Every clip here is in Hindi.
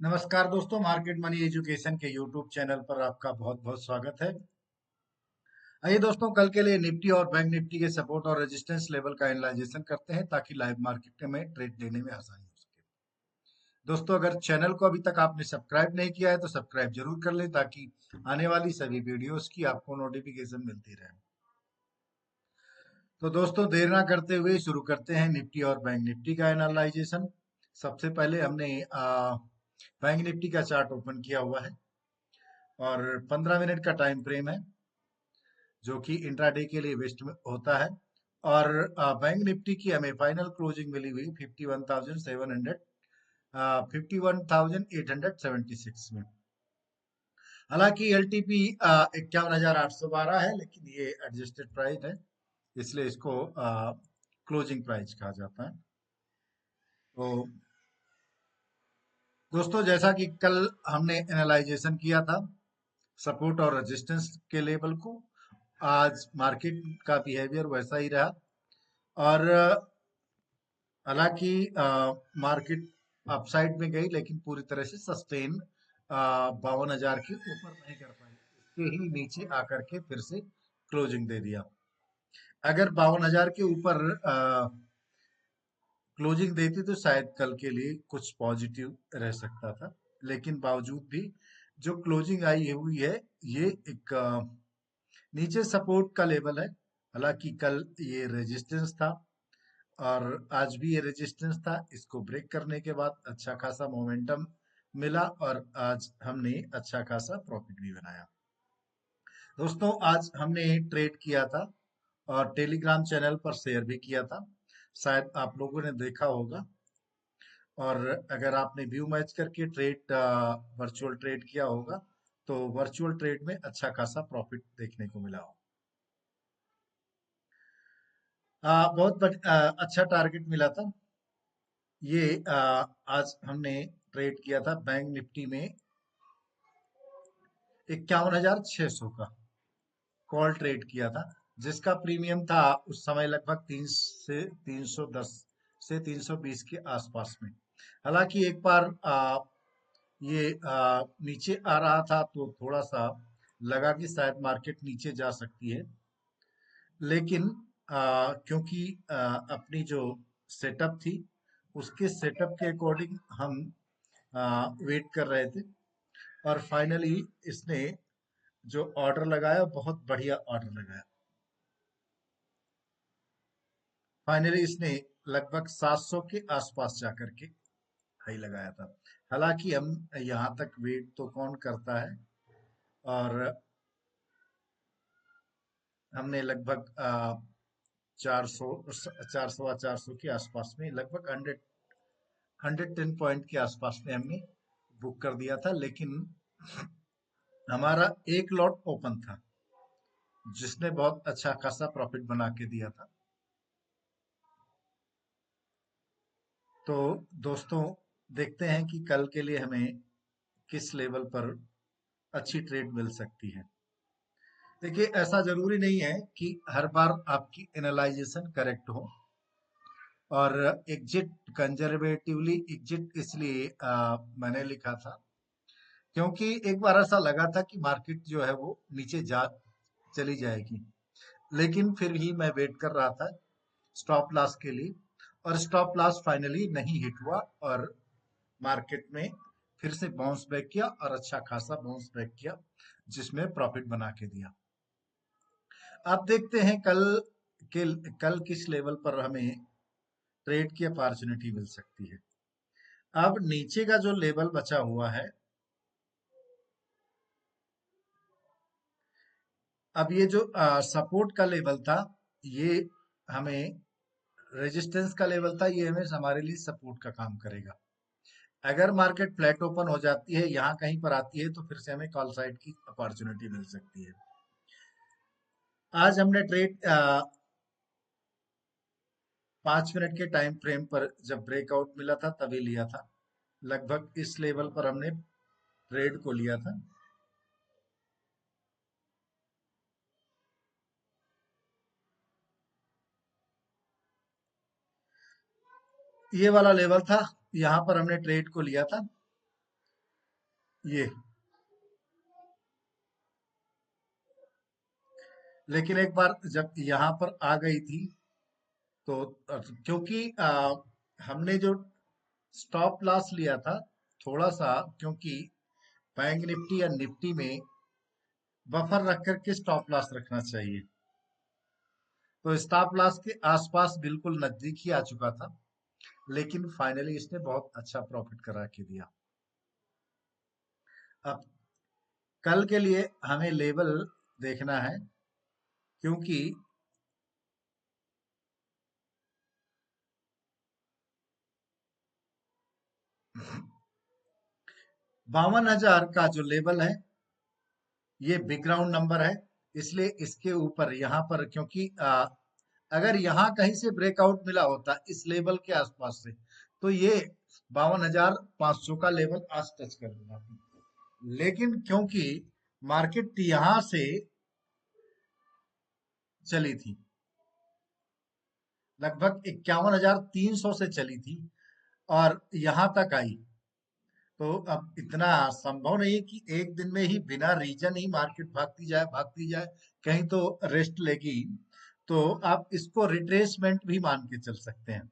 नमस्कार दोस्तों, मार्केट मनी एजुकेशन के यूट्यूब चैनल पर आपका बहुत बहुत स्वागत है। आइए दोस्तों, कल के लिए निफ्टी और बैंक निफ्टी के सपोर्ट और रेजिस्टेंस लेवल का एनालाइजेशन करते हैं ताकि लाइव मार्केट में ट्रेड लेने में आसानी हो सके। दोस्तों, अगर चैनल को अभी तक आपने सब्सक्राइब नहीं किया है तो सब्सक्राइब जरूर कर लें ताकि आने वाली सभी वीडियोस की आपको नोटिफिकेशन मिलती रहे। तो दोस्तों, देर ना करते हुए शुरू करते हैं निफ्टी और बैंक निफ्टी का एनालाइजेशन। सबसे पहले हमने बैंक निफ्टी का चार्ट ओपन किया हुआ है और 15 मिनट का टाइम फ्रेम है जो कि इंट्राडे के लिए वेस्ट में होता है। और बैंक निफ्टी की हमें फाइनल क्लोजिंग मिली हुई 51,700 51,876 में। हालांकि एलटीपी 51,812 है, लेकिन ये एडजस्टेड प्राइस है, इसलिए इसको क्लोजिंग प्राइस कहा जाता है। तो दोस्तों, जैसा कि कल हमने एनालाइजेशन किया था सपोर्ट और रेजिस्टेंस के लेवल को, आज मार्केट का बिहेवियर वैसा ही रहा। और हालांकि मार्केट अपसाइड में गई, लेकिन पूरी तरह से सस्टेन 52,000 के ऊपर नहीं कर पाई, इसके ही नीचे आकर के फिर से क्लोजिंग दे दिया। अगर 52,000 के ऊपर क्लोजिंग देती तो शायद कल के लिए कुछ पॉजिटिव रह सकता था, लेकिन बावजूद भी जो क्लोजिंग आई हुई है, ये एक नीचे सपोर्ट का लेवल है। हालांकि कल ये रेजिस्टेंस था और आज भी ये रेजिस्टेंस था। इसको ब्रेक करने के बाद अच्छा खासा मोमेंटम मिला और आज हमने अच्छा खासा प्रॉफिट भी बनाया। दोस्तों, आज हमने ट्रेड किया था और टेलीग्राम चैनल पर शेयर भी किया था, शायद आप लोगों ने देखा होगा। और अगर आपने व्यू मैच करके ट्रेड वर्चुअल ट्रेड किया होगा तो वर्चुअल ट्रेड में अच्छा खासा प्रॉफिट देखने को मिला हो। अच्छा टारगेट मिला था। ये आज हमने ट्रेड किया था बैंक निफ्टी में 51,600 का कॉल ट्रेड किया था, जिसका प्रीमियम था उस समय लगभग 310 से 320 के आसपास में। हालांकि एक बार ये नीचे आ रहा था तो थोड़ा सा लगा कि शायद मार्केट नीचे जा सकती है, लेकिन क्योंकि अपनी जो सेटअप थी उसके सेटअप के अकॉर्डिंग हम वेट कर रहे थे और फाइनली इसने जो ऑर्डर लगाया, बहुत बढ़िया ऑर्डर लगाया। फाइनली इसने लगभग 700 के आसपास जाकर के हाई लगाया था। हालांकि हम यहाँ तक वेट तो कौन करता है, और हमने लगभग 400 के आसपास में, लगभग 110 पॉइंट के आसपास में हमने बुक कर दिया था। लेकिन हमारा एक लॉट ओपन था जिसने बहुत अच्छा खासा प्रॉफिट बना के दिया था। तो दोस्तों, देखते हैं कि कल के लिए हमें किस लेवल पर अच्छी ट्रेड मिल सकती है। देखिए, ऐसा जरूरी नहीं है कि हर बार आपकी एनालाइजेशन करेक्ट हो। और एग्जिट कंजर्वेटिवली एग्जिट इसलिए मैंने लिखा था क्योंकि एक बार ऐसा लगा था कि मार्केट जो है वो नीचे जा चली जाएगी, लेकिन फिर भी मैं वेट कर रहा था स्टॉप लॉस के लिए, और स्टॉप लॉस फाइनली नहीं हिट हुआ और मार्केट में फिर से बाउंस बैक किया और अच्छा खासा बाउंस बैक किया, जिसमें प्रॉफिट बना के दिया। अब देखते हैं के कल किस लेवल पर हमें ट्रेड की अपॉर्चुनिटी मिल सकती है। अब नीचे का जो लेवल बचा हुआ है, अब ये जो सपोर्ट का लेवल था, ये हमें रेजिस्टेंस का लेवल था, ये हमें हमारे लिए सपोर्ट का काम करेगा। अगर मार्केट फ्लैट ओपन हो जाती है, यहाँ कहीं पर आती है, तो फिर से हमें कॉल साइड की अपॉर्चुनिटी मिल सकती है। आज हमने ट्रेड 5 मिनट के टाइम फ्रेम पर जब ब्रेकआउट मिला था तभी लिया था। लगभग इस लेवल पर हमने ट्रेड को लिया था। ये वाला लेवल था, यहाँ पर हमने ट्रेड को लिया था ये, लेकिन एक बार जब यहाँ पर आ गई थी तो क्योंकि हमने जो स्टॉप लॉस लिया था थोड़ा सा, क्योंकि बैंक निफ्टी या निफ्टी में बफर रख करके स्टॉप लॉस रखना चाहिए, तो स्टॉप लॉस के आसपास बिल्कुल नजदीक ही आ चुका था, लेकिन फाइनली इसने बहुत अच्छा प्रॉफिट करा के दिया। अब कल के लिए हमें लेवल देखना है, क्योंकि 52,000 का जो लेवल है ये बिग राउंड नंबर है, इसलिए इसके ऊपर यहाँ पर, क्योंकि अगर यहाँ कहीं से ब्रेकआउट मिला होता इस लेवल के आसपास से, तो ये 52,500 का लेवल आज टच कर लेना, लेकिन क्योंकि मार्केट यहां से चली थी, लगभग 51,300 से चली थी और यहां तक आई, तो अब इतना संभव नहीं कि एक दिन में ही बिना रीजन ही मार्केट भागती जाए, कहीं तो रेस्ट लेगी, तो आप इसको रिट्रेसमेंट भी मान के चल सकते हैं।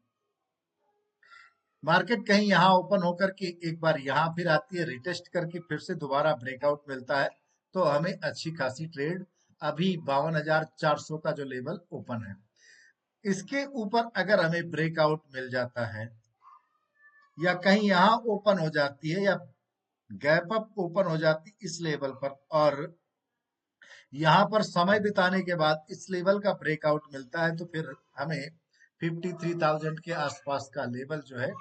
मार्केट कहीं यहाँ ओपन होकर के एक बार यहाँ फिर आती है, रिटेस्ट करके फिर से दोबारा ब्रेकआउट मिलता है, तो हमें अच्छी खासी ट्रेड, अभी 52,400 का जो लेवल ओपन है इसके ऊपर अगर हमें ब्रेकआउट मिल जाता है, या कहीं यहाँ ओपन हो जाती है, या गैप अप ओपन हो जाती इस लेवल पर, और यहाँ पर समय बिताने के बाद इस लेवल का ब्रेकआउट मिलता है, तो फिर हमें 53,000 के आसपास का लेवल जो है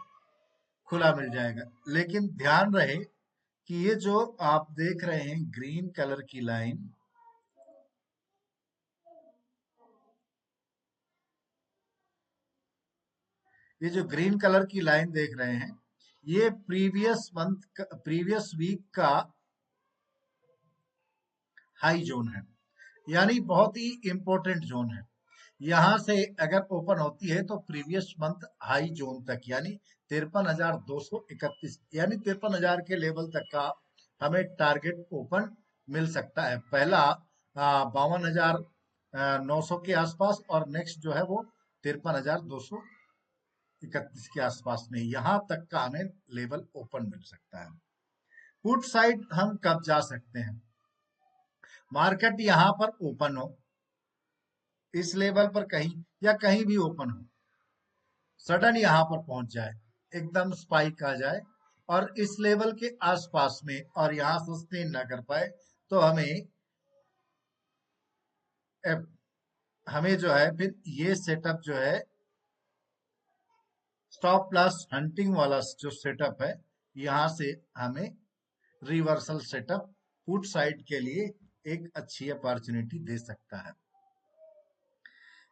खुला मिल जाएगा। लेकिन ध्यान रहे कि ये जो आप देख रहे हैं ग्रीन कलर की लाइन, ये जो ग्रीन कलर की लाइन देख रहे हैं, ये प्रीवियस वीक का हाई जोन है, यानी बहुत ही इंपॉर्टेंट जोन है। यहां से अगर ओपन होती है तो प्रीवियस मंथ हाई जोन तक, यानी 53,231, यानी 53,000 के लेवल तक का हमें टारगेट ओपन मिल सकता है। पहला 52,900 के आसपास, और नेक्स्ट जो है वो 53,231 के आसपास में, यहां तक का हमें लेवल ओपन मिल सकता है। पुट साइड हम कब जा सकते हैं? मार्केट यहां पर ओपन हो, इस लेवल पर कहीं या कहीं भी ओपन हो, सडन यहाँ पर पहुंच जाए, एकदम स्पाइक आ जाए और इस लेवल के आसपास में, और यहाँ सस्टेन ना कर पाए, तो हमें जो है फिर ये सेटअप जो है स्टॉप लॉस हंटिंग वाला जो सेटअप है, यहाँ से हमें रिवर्सल सेटअप पुट साइड के लिए एक अच्छी अपॉर्चुनिटी दे सकता है।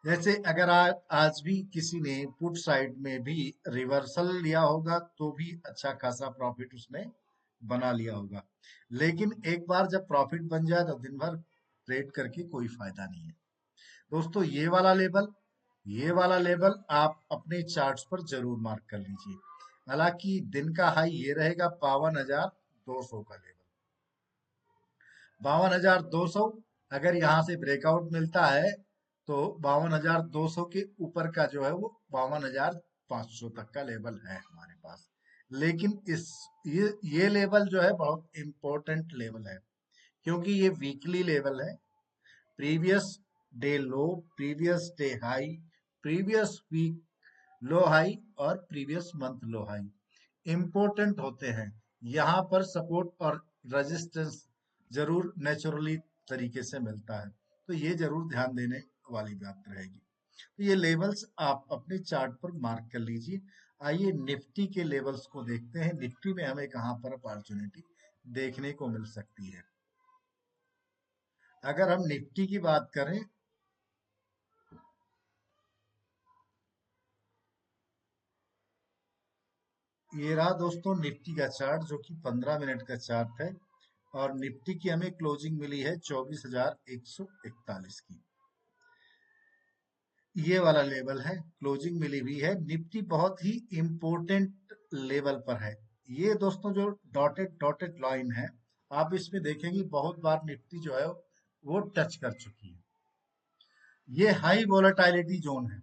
जैसे अगर आज भी किसी ने पुट साइड में भी रिवर्सल लिया होगा तो भी अच्छा खासा प्रॉफिट उसने बना लिया होगा, लेकिन एक बार जब प्रॉफिट बन जाए तो दिन भर ट्रेड करके कोई फायदा नहीं है। दोस्तों ये वाला लेवल आप अपने चार्ट्स पर जरूर मार्क कर लीजिए। हालांकि दिन का हाई ये रहेगा 52,200 का लेवल, 52,200, अगर यहाँ से ब्रेकआउट मिलता है तो 52,200 के ऊपर का जो है वो 52,500 तक का लेवल है हमारे पास। लेकिन ये लेवल जो है बहुत इंपॉर्टेंट लेवल है, क्योंकि ये वीकली लेवल है। Previous day low, previous day high, previous week low high और previous month low high important होते हैं। यहाँ पर सपोर्ट और रेजिस्टेंस जरूर नेचुरली तरीके से मिलता है, तो ये जरूर ध्यान देने वाली बात रहेगी। तो ये लेवल्स आप अपने चार्ट पर मार्क कर लीजिए। आइए निफ्टी के लेवल्स को देखते हैं, निफ्टी में हमें कहाँ पर अपॉर्चुनिटी देखने को मिल सकती है। अगर हम निफ्टी की बात करें, ये रहा दोस्तों निफ्टी का चार्ट, जो कि 15 मिनट का चार्ट है, और निफ्टी की हमें क्लोजिंग मिली है 24,141 की। ये वाला लेवल है, क्लोजिंग मिली हुई है। निफ्टी बहुत ही इंपॉर्टेंट लेवल पर है, ये दोस्तों जो डॉटेड डॉटेड लाइन है, आप इसमें देखेंगे बहुत बार निफ्टी जो है वो टच कर चुकी है। ये हाई वोलेटाइलिटी जोन है।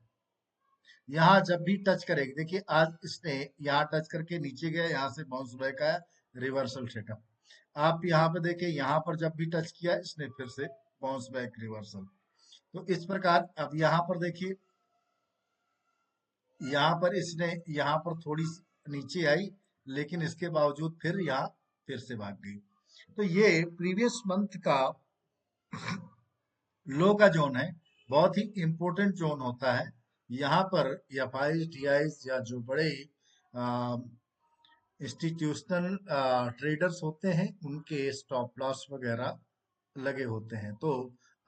यहाँ जब भी टच करेगी, देखिए आज इसने यहाँ टच करके नीचे गया, यहाँ से बाउंस बैक आया, रिवर्सल सेटअप। आप यहाँ पे देखिए, यहाँ पर जब भी टच किया इसने फिर से बाउंस बैक, रिवर्सल। तो इस प्रकार अब यहाँ पर देखिए, यहाँ पर इसने यहाँ पर थोड़ी नीचे आई, लेकिन इसके बावजूद फिर यहाँ फिर से भाग गई। तो ये प्रीवियस मंथ का लो का जोन है, बहुत ही इंपॉर्टेंट जोन होता है। यहाँ पर एफ आई टी आई या जो बड़े इंस्टीट्यूशनल ट्रेडर्स होते हैं, उनके स्टॉप लॉस वगैरह लगे होते हैं। तो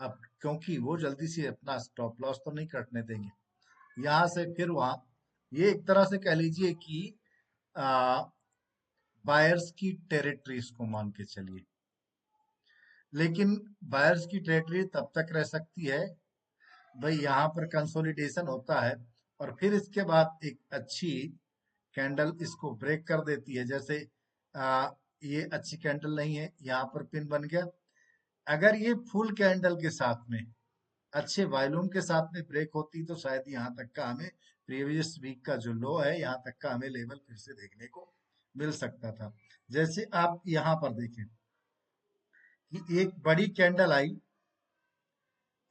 अब क्योंकि वो जल्दी से अपना स्टॉप लॉस तो नहीं कटने देंगे, यहाँ से फिर वहां, ये एक तरह से कह लीजिए कि बायर्स की टेरिटरीज को मान के चलिए। लेकिन बायर्स की टेरिटरी तब तक रह सकती है भाई, यहाँ पर कंसोलिडेशन होता है और फिर इसके बाद एक अच्छी कैंडल इसको ब्रेक कर देती है। जैसे ये अच्छी कैंडल नहीं है, यहाँ पर पिन बन गया। अगर ये फुल कैंडल के साथ में अच्छे वॉल्यूम के साथ में ब्रेक होती तो शायद यहाँ तक का हमें प्रीवियस वीक का जो लो है, यहाँ तक का हमें लेवल फिर से देखने को मिल सकता था। जैसे आप यहाँ पर देखें कि एक बड़ी कैंडल आई,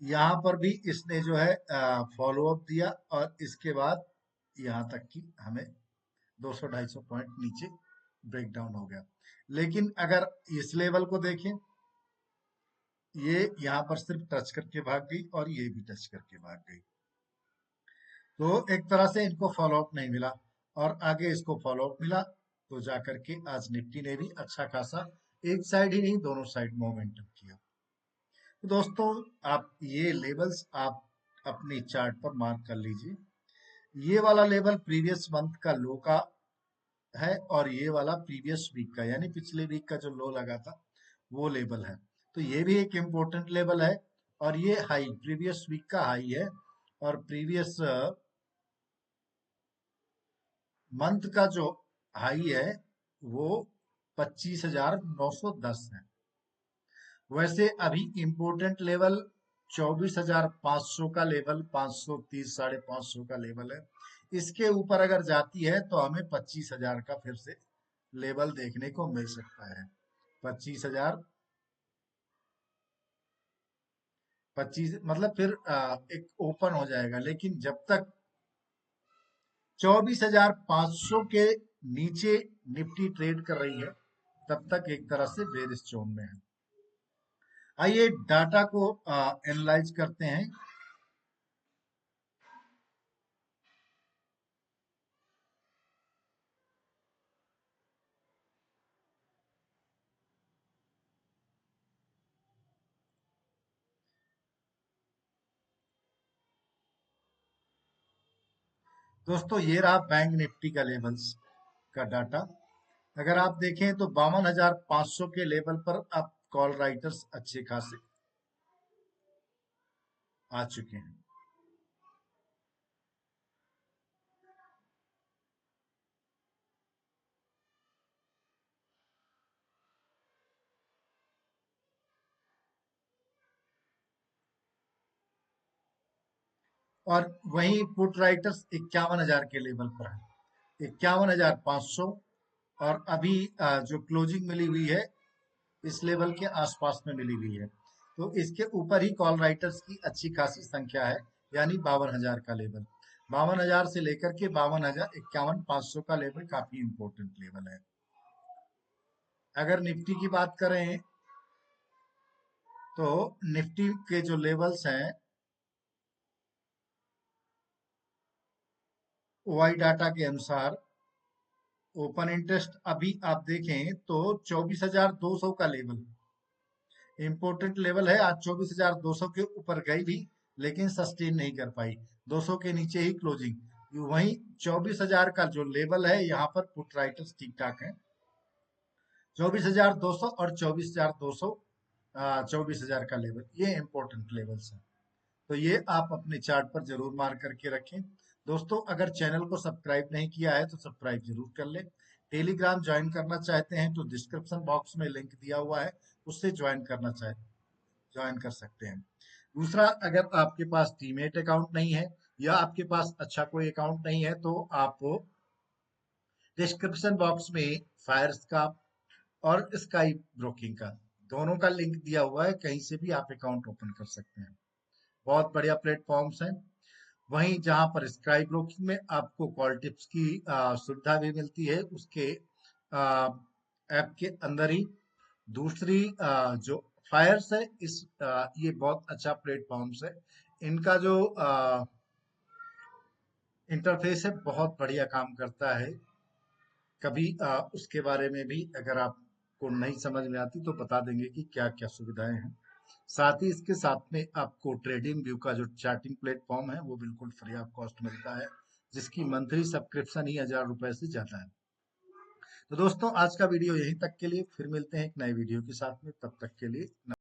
यहाँ पर भी इसने जो है फॉलो अप दिया और इसके बाद यहाँ तक की हमें 200-250 पॉइंट नीचे ब्रेक डाउन हो गया। लेकिन अगर इस लेवल को देखें, ये यहाँ पर सिर्फ टच करके भाग गई और ये भी टच करके भाग गई। तो एक तरह से इनको फॉलो अप नहीं मिला और आगे इसको फॉलो अप मिला, तो जाकर के आज निफ्टी ने भी अच्छा खासा, एक साइड ही नहीं दोनों साइड मोमेंटम किया। तो दोस्तों, आप ये लेवल्स आप अपनी चार्ट पर मार्क कर लीजिए। ये वाला लेवल प्रीवियस मंथ का लो का है और ये वाला प्रीवियस वीक का, यानी पिछले वीक का जो लो लगा था वो लेवल है। तो ये भी एक इम्पोर्टेंट लेवल है और ये हाई प्रीवियस वीक का हाई है और प्रीवियस मंथ का जो हाई है वो 25,910 है। वैसे अभी इम्पोर्टेंट लेवल 24,500 का लेवल, 530 550 का लेवल है। इसके ऊपर अगर जाती है तो हमें 25,000 का फिर से लेवल देखने को मिल सकता है। 25,000, 25 मतलब फिर एक ओपन हो जाएगा। लेकिन जब तक 24,500 के नीचे निफ्टी ट्रेड कर रही है, तब तक एक तरह से बेरिश जोन में है। आइए डाटा को एनालाइज करते हैं। दोस्तों, ये रहा बैंक निफ्टी का लेवल्स का डाटा। अगर आप देखें तो 52,500 के लेवल पर अब कॉल राइटर्स अच्छे खासे आ चुके हैं। और वहीं पुट राइटर्स 51,000 के लेवल पर है, 51,500। और अभी जो क्लोजिंग मिली हुई है इस लेवल के आसपास में मिली हुई है। तो इसके ऊपर ही कॉल राइटर्स की अच्छी खासी संख्या है, यानी 52,000 का लेवल। 52,000 से लेकर के 52,000, 51,500 का लेवल काफी इंपॉर्टेंट लेवल है। अगर निफ्टी की बात करें तो निफ्टी के जो लेवल्स हैं, ओआई डाटा के अनुसार ओपन इंटरेस्ट अभी आप देखें तो 24,200 का लेवल इंपॉर्टेंट लेवल है। आज 24,200 के ऊपर गई भी, लेकिन सस्टेन नहीं कर पाई, 200 के नीचे ही क्लोजिंग। वहीं 24,000 का जो लेवल है, यहाँ पर पुट राइटर्स ठीक ठाक है। 24,200 और 24,200, 24,000 का लेवल, ये इंपॉर्टेंट लेवल्स है। तो ये आप अपने चार्ट पर जरूर मार्क करके रखें। दोस्तों, अगर चैनल को सब्सक्राइब नहीं किया है तो सब्सक्राइब जरूर कर लें। टेलीग्राम ज्वाइन करना चाहते हैं तो डिस्क्रिप्शन बॉक्स में लिंक दिया हुआ है, उससे ज्वाइन कर सकते हैं। दूसरा, अगर आपके पास डीमेट अकाउंट नहीं है या आपके पास अच्छा कोई अकाउंट नहीं है तो आप डिस्क्रिप्शन बॉक्स में फायर्स का और स्काई ब्रोकिंग का दोनों का लिंक दिया हुआ है, कहीं से भी आप अकाउंट ओपन कर सकते हैं। बहुत बढ़िया प्लेटफॉर्म्स हैं। वहीं जहां पर स्काई ब्रोकिंग में आपको कॉल टिप्स की सुविधा भी मिलती है, उसके ऐप के अंदर ही। दूसरी जो फायर्स है, ये बहुत अच्छा प्लेटफॉर्म्स है। इनका जो इंटरफेस है बहुत बढ़िया काम करता है। कभी उसके बारे में भी अगर आपको नहीं समझ में आती तो बता देंगे कि क्या क्या सुविधाएं हैं। साथ ही इसके साथ में आपको ट्रेडिंग व्यू का जो चार्टिंग प्लेटफॉर्म है वो बिल्कुल फ्री ऑफ कॉस्ट मिलता है, जिसकी मंथली सब्सक्रिप्शन ही 1000 रुपए से ज्यादा है। तो दोस्तों, आज का वीडियो यहीं तक के लिए, फिर मिलते हैं एक नए वीडियो के साथ में, तब तक के लिए।